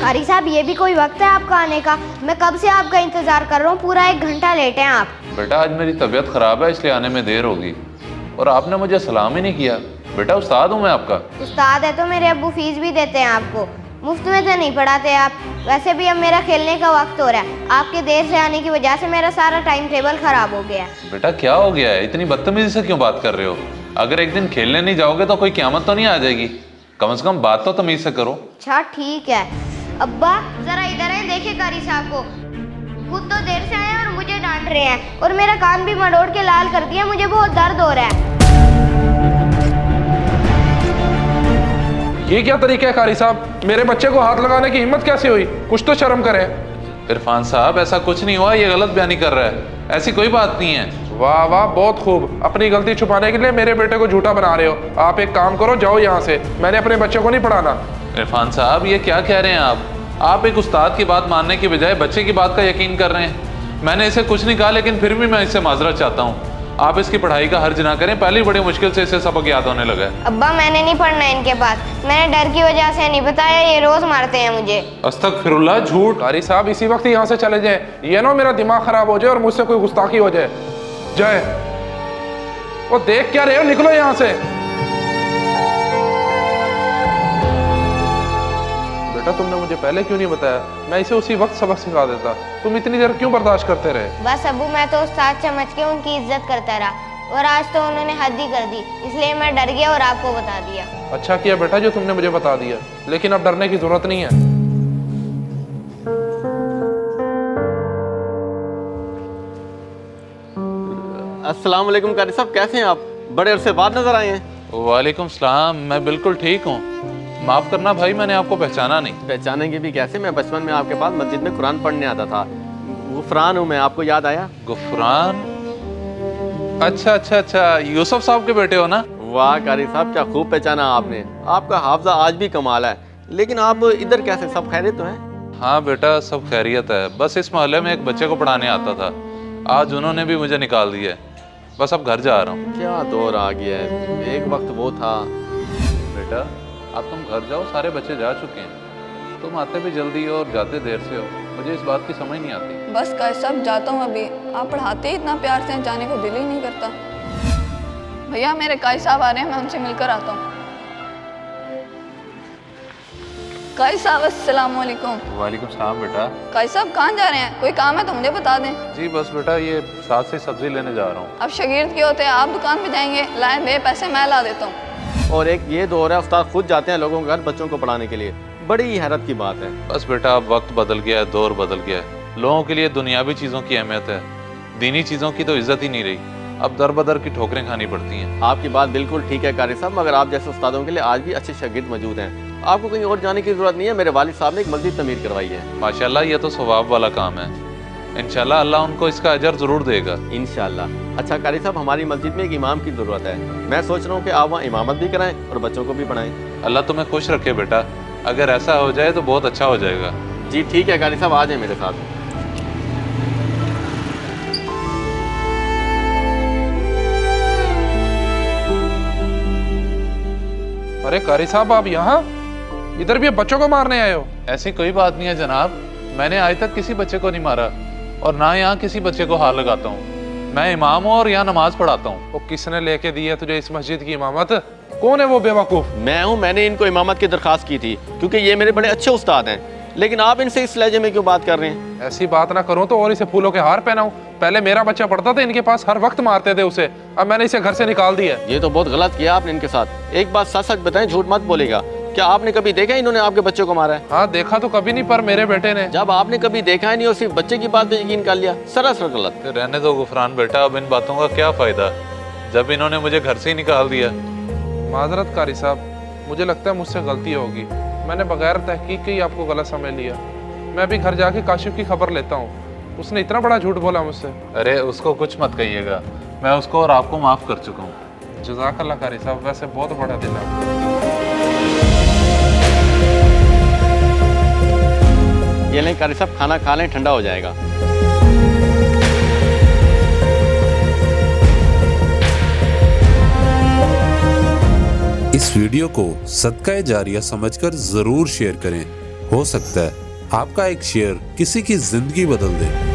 कारी साहब, ये भी कोई वक्त है आपका आने का? मैं कब से आपका इंतजार कर रहा हूँ, पूरा 1 घंटा लेट हैं आप। बेटा आज मेरी तबीयत खराब है इसलिए आने में देर होगी, और आपने मुझे सलाम ही नहीं किया। बेटा उस्ताद हूँ मैं आपका। उस्ताद है तो मेरे अब्बू फीस भी देते हैं आपको, मुफ्त में तो नहीं पढ़ाते आप। वैसे भी अब मेरा खेलने का वक्त हो रहा है, आपके देर से आने की वजह से मेरा सारा टाइम टेबल खराब हो गया है। बेटा क्या हो गया है, इतनी बदतमीजी से क्यों बात कर रहे हो? अगर एक दिन खेलने नहीं जाओगे तो कोई क़यामत तो नहीं आ जाएगी? कम से कम बात तो तमीज से करो। अच्छा ठीक है। अब्बा जरा इधर है, देखे कारी साहब को, खुद तो देर से आए और मुझे डांट रहे हैं, और मेरा कान भी मरोड़ के लाल कर दिया, मुझे बहुत दर्द हो रहा है। ये क्या तरीका है कारी साहब, मेरे बच्चे को हाथ लगाने की हिम्मत कैसे हुई? कुछ तो शर्म करें। इरफान साहब ऐसा कुछ नहीं हुआ, ये गलत बयानी कर रहा है, ऐसी कोई बात नहीं है। वाह वाह, बहुत खूब। अपनी गलती छुपाने के लिए मेरे बेटे को झूठा बना रहे हो। आप एक काम करो, जाओ यहाँ से, मैंने अपने बच्चे को नहीं पढ़ाना। इरफान साहब ये क्या कह रहे हैं आप एक उस्ताद की बात मानने की बजाय बच्चे की बात का यकीन कर रहे हैं। मैंने इसे कुछ नहीं कहा, लेकिन फिर भी मैं इससे माजरत चाहता हूँ। आप इसकी पढ़ाई का हर्ज ना करें, पहले बड़ी मुश्किल से इसे सबक याद होने लगा है। अब्बा मैंने नहीं पढ़ना इनके पास, मैंने डर की वजह से नहीं बताया, ये रोज मारते हैं मुझे। अस्तगफिरुल्लाह, झूठ। कारी साहब इसी वक्त यहाँ से चले जाए, ये ना मेरा दिमाग खराब हो जाए और मुझसे कोई गुस्ताखी हो जाए। जय, वो देख क्या रहे हो, निकलो यहाँ से। बेटा तुमने मुझे पहले क्यों नहीं बताया, मैं इसे उसी वक्त सबक सिखा देता। तुम इतनी देर क्यों बर्दाश्त करते रहे? बस अब्बू मैं तो उस्ताद समझ के उनकी इज्जत करता रहा, और आज तो उन्होंने हद ही कर दी, इसलिए मैं डर गया और आपको बता दिया। अच्छा किया बेटा जो तुमने मुझे बता दिया, लेकिन अब डरने की जरूरत नहीं है। अस्सलाम वालेकुम कारी साहब, कैसे हैं आप? बड़े अरसे बाद नजर आए हैं। वालेकुम सलाम, मैं बिल्कुल ठीक हूँ। माफ करना भाई, मैंने आपको पहचाना नहीं। पहचानेंगे भी कैसे, मैं बचपन में आपके पास मस्जिद में कुरान पढ़ने आता था। गुफरान हूँ मैं, आपको याद आया? गुफरान? अच्छा, यूसुफ साहब के बेटे हो ना? वाह कारी साहब, क्या खूब पहचाना आपने। आपका हाफजा आज भी कमाल है। लेकिन आप इधर कैसे, सब खैरियत तो हैं? हाँ बेटा सब खैरियत है, बस इस मोहल्ले में एक बच्चे को पढ़ाने आता था, आज उन्होंने भी मुझे निकाल दिया है। बस अब घर जा रहा हूँ। क्या दौर आ गया है, एक वक्त वो था। बेटा अब तुम घर जाओ, सारे बच्चे जा चुके हैं। तुम आते भी जल्दी हो और जाते देर से हो, मुझे इस बात की समझ नहीं आती। बस कारी साहब जाता हूँ अभी, आप पढ़ाते ही इतना प्यार से, जाने को दिल ही नहीं करता। भैया मेरे कारी साहब आ रहे हैं, मैं उनसे मिलकर आता हूँ। कारी साहब अस्सलाम वालेकुम। वालेकुम सलाम बेटा। कारी साहब कहाँ जा रहे हैं, कोई काम है तो मुझे बता दें। जी बस बेटा ये साथ से सब्जी लेने जा रहा हूँ। अब शागिर्द के होते हैं, आप दुकान पे जाएंगे, लाए बे पैसे मैं ला देता हूँ। और एक ये दौर है, उस्ताद खुद जाते हैं लोगों के घर बच्चों को पढ़ाने के लिए। बड़ी हैरत की बात है। बस बेटा अब वक्त बदल गया है, दौर बदल गया है। लोगों के लिए दुनियावी चीज़ों की अहमियत है, दीनी चीज़ों की तो इज्जत ही नहीं रही। अब दर बदर की ठोकरें खानी पड़ती हैं। आपकी बात बिल्कुल ठीक है कारी साहब, मगर आप जैसे उस्तादों के लिए आज भी अच्छे शागिर्द मौजूद हैं। आपको कहीं और जाने की जरूरत नहीं है। मेरे वालिद साहब ने एक मस्जिद तमीर करवाई है। माशाल्लाह ये तो सवाब वाला काम है। इंशाल्लाह अल्लाह उनको इसका अजर जरूर देगा। इंशाल्लाह। अच्छा कारी साहब, हमारी मस्जिद में एक इमाम की जरूरत है। मैं सोच रहा हूँ कि आप वहाँ इमामत भी कराएं और बच्चों को भी पढ़ाएं। अल्लाह तुम्हें खुश रखे बेटा, अगर ऐसा हो जाए तो बहुत अच्छा हो जाएगा। जी ठीक है कारी साहब, आ जाए मेरे साथ। अरे कारी साहब आप यहाँ, इधर भी बच्चों को मारने आए हो? ऐसी कोई बात नहीं है जनाब, मैंने आज तक किसी बच्चे को नहीं मारा और ना यहाँ किसी बच्चे को हाथ लगाता हूँ। मैं इमाम हूँ और यहाँ नमाज पढ़ाता हूँ। वो किसने लेके दी है तुझे इस मस्जिद की इमामत? कौन है वो बेवकूफ? मैं हूँ, मैंने इनको इमामत की दरखास्त की थी क्योंकि ये मेरे बड़े अच्छे उस्ताद हैं। लेकिन आप इनसे इस लहजे में क्यों बात कर रहे हैं? ऐसी बात ना करो तो और इसे फूलों के हार पहनाऊं। पहले मेरा बच्चा पढ़ता था इनके पास, हर वक्त मारते थे उसे, अब मैंने इसे घर से निकाल दिया। ये तो बहुत गलत किया आपने इनके साथ। एक बात सच सच बताएं, झूठ मत बोलेगा। क्या आपने कभी देखा इन्होंने आपके बच्चे को मारा है? हाँ देखा तो कभी नहीं, पर मेरे बेटे ने। जब आपने कभी देखा ही नहीं और सिर्फ बच्चे की बात पे यकीन कर लिया, सरासर गलत। रहने दो गुफरान बेटा, अब इन बातों का क्या फायदा जब इन्होंने मुझे घर से ही निकाल दिया। माजरत कारी साहब, मुझे लगता है मुझसे गलती होगी, मैंने बगैर तहकीक के ही आपको गलत समझ लिया। मैं अभी घर जाके काशिफ की खबर लेता हूँ, उसने इतना बड़ा झूठ बोला मुझसे। अरे उसको कुछ मत कहिएगा, मैं उसको और आपको माफ कर चुका हूँ। जज़ाकल्लाह कारी साहब, वैसे बहुत बड़ा दिल है। ये लें कारी साहब, खाना खा लें, ठंडा हो जाएगा। इस वीडियो को सदका जारिया समझकर जरूर शेयर करें हो सकता है आपका एक शेयर किसी की जिंदगी बदल दे।